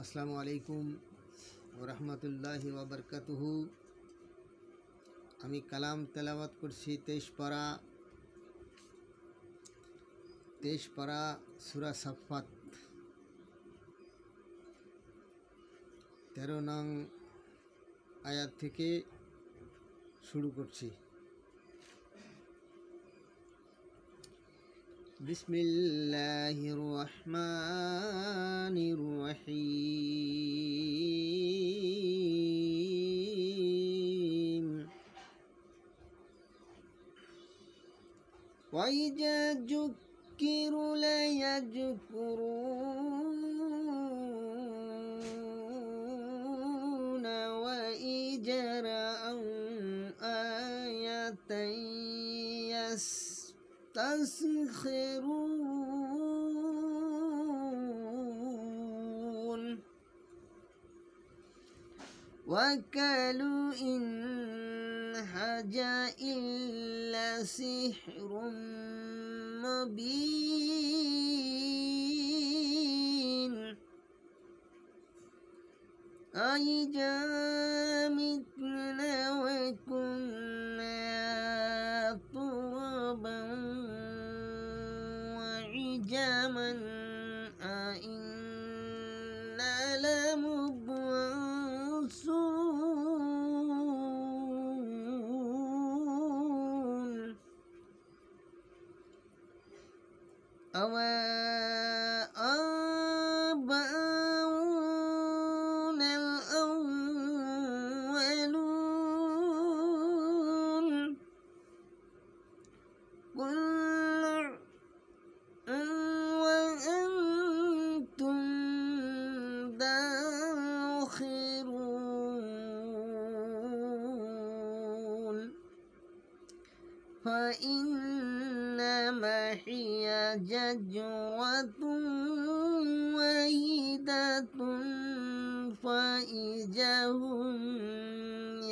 আসসালামু আলাইকুম ওয়া রাহমাতুল্লাহি ওয়া বারাকাতুহু। আমি কালাম তেলাওয়াত করছি 23 পারা সূরা সাফফাত 13 নং আয়াত থেকে শুরু করছি। বিসমিল্লাহির রহমানির রহিম। وَإِذَا ذُكِّرُوا لَا يَذْكُرُونَ وَإِذَا رَأَوْا آيَةً يَسْتَسْخِرُونَ وَقَالُوا إِنْ هَذَا إِلَّا سِحْرٌ مُبِينٌ أَإِذَا مِتْنَا وَكُنَّا تُرَابًا وَعِظَامًا أَإِنَّا لَمُبْعَثُونَ آبَاؤُنَا الْأَوَّلُونَ قُلْ وَأَنْتُمْ دَاخِرُونَ فَإِنَّمَا هِيَ زَجْرَةٌ وَاحِدَةٌ فَإِذَا هُمْ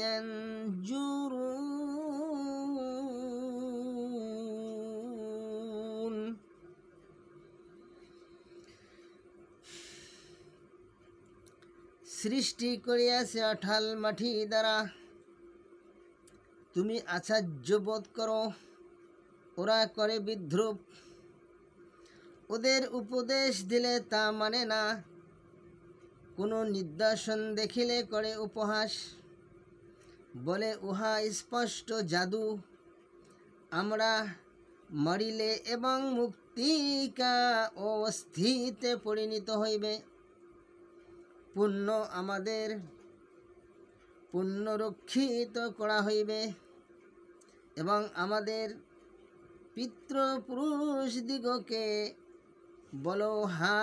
يَنْظُرُونَ সৃষ্টি করিয়াছে অঠাল মাটি দ্বারা, তুমি আশ্চর্য বোধ করো। ওরা করে বিদ্রূপ, ওদের উপদেশ দিলে তা মানে না, কোনো নিদর্শন দেখিলে করে উপহাস। বলে উহা স্পষ্ট জাদু, আমরা মরিলে এবং মুক্তিকা ও অস্থিতে পরিণত হইবে। পুণ্য আমাদের পুণ্যরক্ষিত করা হইবে এবং আমাদের পিতৃপুরুষ দিগকে বলো হা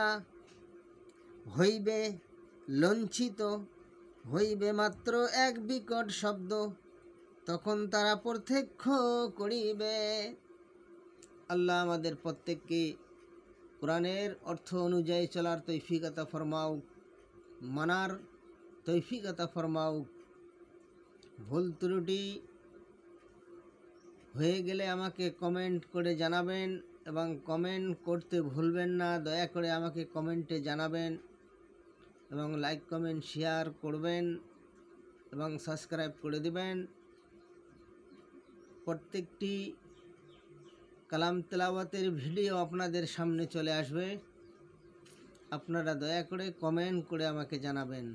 হইবে, লঞ্ছিত হইবে মাত্র এক বিকট শব্দ, তখন তারা প্রত্যক্ষ করিবে। আল্লাহ আমাদের প্রত্যেককে কোরআনের অর্থ অনুযায়ী চলার তৌফিক আতা ফরমাউক, মানার তৌফিক আতা ফরমাউক। ভুল ত্রুটি হয়ে গেলে আমাকে কমেন্ট করে জানাবেন এবং কমেন্ট করতে ভুলবেন না। দয়া করে আমাকে কমেন্টে জানাবেন এবং লাইক কমেন্ট শেয়ার করবেন এবং সাবস্ক্রাইব করে দিবেন। প্রত্যেকটি কালাম তেলাওয়াতের ভিডিও আপনাদের সামনে চলে আসবে। আপনারা দয়া করে কমেন্ট করে আমাকে জানাবেন।